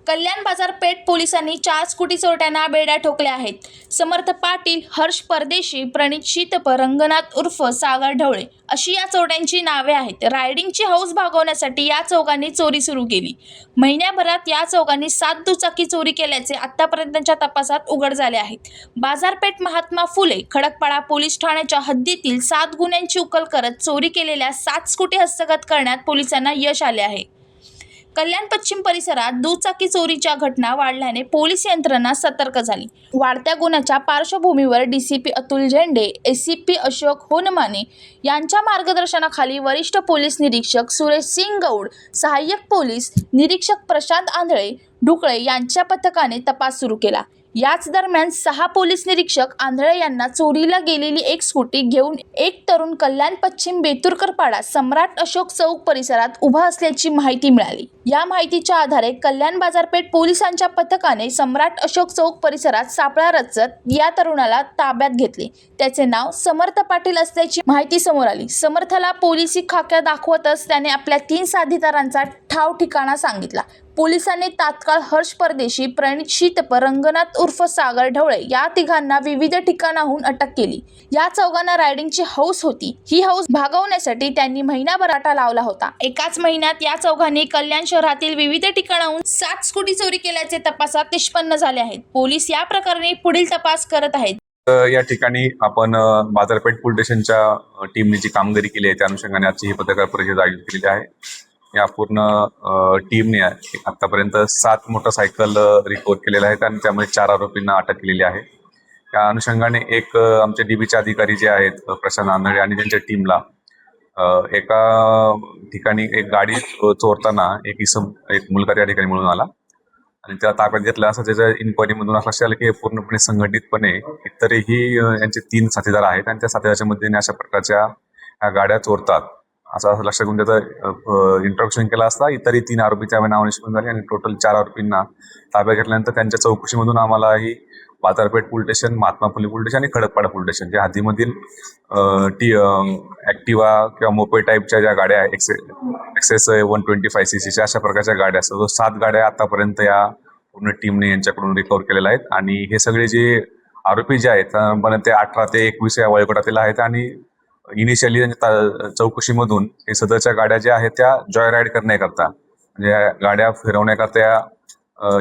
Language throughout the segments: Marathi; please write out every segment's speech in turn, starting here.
कल्याण बाजारपेठ पोलिसांनी 4 स्कूटी चोरट्यांना बेड्या ठोकल्या आहेत. समर्थ पाटील, हर्ष परदेशी, प्रणित शीतप, रंगनाथ उर्फ सागर ढवळे अशी या चोरट्यांची नावे आहेत. रायडिंगची हौस भागवण्यासाठी या चौघांनी चोरी सुरू केली. महिन्याभरात या चौघांनी 7 दुचाकी चोरी केल्याचे आतापर्यंतच्या तपासात उघड झाले आहे. बाजारपेठ महात्मा फुले खडकपाडा पोलीस ठाण्याच्या हद्दीतील 7 गुन्ह्यांची उकल करत चोरी केलेल्या 7 स्कूटी हस्तगत करण्यात पोलिसांना यश आले आहे. कल्याण पश्चिम परिसरात दुचाकी चोरीच्या घटना वाढल्याने पोलीस यंत्रणा सतर्क झाली. वाढत्या गुन्ह्याच्या पार्श्वभूमीवर डीसीपी अतुल झेंडे, एसीपी अशोक होनमाने यांच्या मार्गदर्शनाखाली वरिष्ठ पोलीस निरीक्षक सुरेश सिंग गौड, सहाय्यक पोलीस निरीक्षक प्रशांत आंधळे ढुकळे यांच्या पथकाने तपास सुरू केला. याच दरम्यान 6 पोलीस निरीक्षक आंधळे यांना चोरीला गेलेली एक स्कूटी घेऊन एक तरुण कल्याण पश्चिम बेतुरकरपाडा सम्राट अशोक चौक परिसरात उभा असल्याची माहिती मिळाली. या माहितीच्या आधारे कल्याण बाजारपेठ पोलिसांच्या पथकाने सम्राट अशोक चौक परिसरात सापळा रचत या तरुणाला ताब्यात घेतले. त्याचे नाव समर्थ पाटील असल्याची माहिती समोर आली. समर्थला पोलिसी खाक्या दाखवतच त्याने आपल्या 3 साथीदारांचा ठाव ठिकाणा सांगितला. पोलिसांनी तात्काळ हर्ष परदेशी, प्रणित शीतप, रंगनाथ उर्फ सागर ढवळे या तिघांना विविध ठिकाणाहून अटक केली. या चौघांना रायडिंगची हौस होती. ही हौस भागवण्यासाठी त्यांनी महिनाभर आटा लावला होता. एकाच महिन्यात या चौघांनी कल्याण शहरातील विविध ठिकाणाहून 7 स्कूटी चोरी केल्याचे तपासात निष्पन्न झाले आहेत. पोलीस या प्रकरणी पुढील तपास करत आहेत. या ठिकाणी आपण बाजारपेठ पोलीस स्टेशनच्या टीमने जी कामगिरी केली आहे त्या अनुषंगाने आजची ही पत्रकार परिषद आयोजित केलेली आहे. या पूर्ण टीमने आतापर्यंत 7 मोटरसायकल रिकव्हर केलेल्या आहेत आणि त्यामध्ये 4 आरोपींना अटक केलेली आहे. या अनुषंगाने एक आमचे डीबीचे अधिकारी जे आहेत प्रशांत आंधळे आणि त्यांच्या टीमला एका ठिकाणी एक गाडी चोरताना एक मुलगा त्या ठिकाणी मिळून आला आणि त्या ताब्यात घेतला. असं त्याच्या इन्क्वायरीमधून असं लक्षात आलं की हे पूर्णपणे संघटितपणे इतरही यांचे 3 साथीदार आहेत आणि त्या साथीदाराच्या मदतीने अशा प्रकारच्या ह्या गाड्या चोरतात असं लक्षात घेऊन त्याचं इंट्रोडक्शन केलं असता इतरही 3 आरोपी त्या नाव निष्पन्न झाले आणि टोटल 4 आरोपींना ताब्यात घेतल्यानंतर त्यांच्या चौकशीमधून आम्हाला ही बाजारपेठ police station, Mahatma Phule police station आणि खडकपाडा पोलीस स्टेशन या हद्दीमधील ॲक्टिवा किंवा मोपे टाईपच्या ज्या गाड्या आहेत एक्सेस 125 cc अशा प्रकारच्या गाड्या असतात. 7 गाड्या आतापर्यंत या पूर्ण टीमने यांच्याकडून रिकव्हर केलेल्या आहेत आणि हे सगळे जे आरोपी जे आहेत पण ते 18 ते 21 या वयोगटातील आहेत आणि इनिशियली चौकशीमधून हे सदरच्या गाड्या ज्या आहेत त्या जॉय राईड करण्याकरता म्हणजे गाड्या फिरवण्याकरता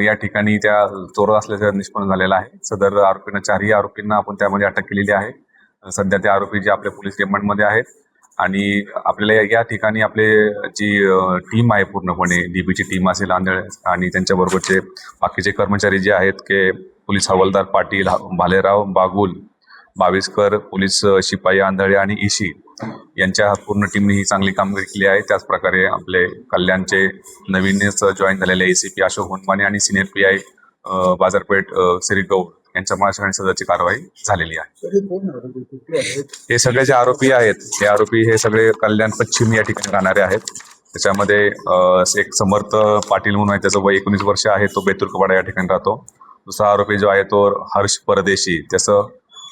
या ठिकाणी त्या चोरत असल्याचं निष्पन्न झालेलं आहे. सदर आरोपींना 4ही आरोपींना आपण त्यामध्ये अटक केलेली आहे. सध्या ते आरोपी जे आपल्या पोलीस रिमांडमध्ये आहेत आणि आपल्याला या ठिकाणी आपले जी टीम आहे पूर्णपणे डीबीची टीम असेल आंधळे आणि त्यांच्याबरोबरचे बाकीचे कर्मचारी जे आहेत की पोलीस हवालदार पाटील, भालेराव, बागुल, बाविस्कर, पोलीस शिपाई आंधळे आणि ईशी यांच्या पूर्ण टीमने ही चांगली कामगिरी केली आहे. त्याचप्रकारे आपले कल्याणचे नवीनच जॉईन झालेले एसीपी अशोक होनमाने आणि सिनियर पीआय बाजारपेठ श्री गौड यांच्या मार्गदर्शनाखाली सदरची कारवाई झालेली आहे. हे सगळे जे आरोपी आहेत हे आरोपी हे सगळे कल्याण पश्चिम या ठिकाणी राहणारे आहेत. त्याच्यामध्ये एक समर्थ पाटील म्हणून आहे, त्याचं वय 19 वर्ष आहे, तो बेतुरकपाडा या ठिकाणी राहतो. दुसरा आरोपी जो आहे तो हर्ष परदेशी, त्याचं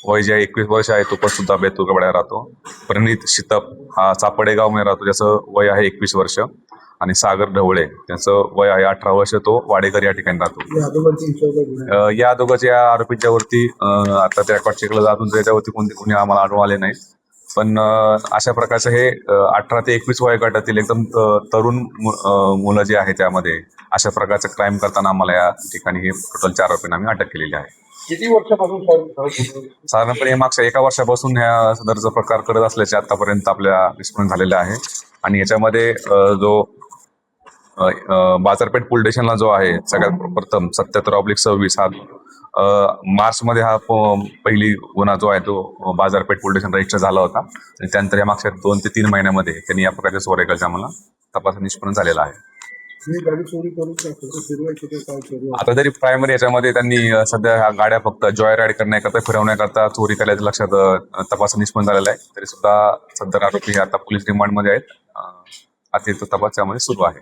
वय जे 21 वर्ष आहे, तो पण सुद्धा बेतुरकपाड्याला राहतो. प्रणित शीतप हा चापडेगाव मध्ये राहतो, त्याचं वय आहे 21 वर्ष आणि सागर ढवळे त्याचं वय आहे 18 वर्ष, तो वाडेकर या ठिकाणी राहतो. या दोघांच्या आरोपींच्या वरती आता त्या रेकॉर्ड चेकला जातून त्याच्यावरती कोणते गुन्हे आम्हाला आढळून आले नाहीत. पण अशा प्रकारचं हे 18 ते 21 वयोगटातील एकदम तरुण मुलं जे आहे त्यामध्ये अशा प्रकारचं क्राईम करताना आम्हाला या ठिकाणी हे टोटल 4 आरोपींना आम्ही अटक केलेली आहे. किती वर्षापासून साधारणपणे मागच्या 1 वर्षापासून ह्या सदरचा प्रकार करत असल्याचे आतापर्यंत आपल्या निष्पन्न झालेलं आहे. आणि याच्यामध्ये जो बाजारपेठ पोलीस स्टेशनला जो आहे सगळ्यात प्रथम 77/26 हा मार्चमध्ये हा पहिली गुन्हा जो आहे तो बाजारपेठ पोलीस स्टेशन रजिस्टर झाला होता आणि त्यानंतर या मागच्या 2 ते 3 महिन्यामध्ये त्यांनी या प्रकारच्या चोऱ्या आम्हाला तपास निष्पन्न झालेला आहे. आता तरी प्रायमरी याच्यामध्ये त्यांनी सध्या ह्या गाड्या फक्त जॉय राईड करण्याकरता फिरवण्याकरता चोरी केल्याचं लक्षात तपास निष्पन्न झालेला आहे. तरी सुद्धा सदर आरोपी हे आता पोलीस रिमांडमध्ये आहेत. आता तपास त्यामध्ये सुरू आहे.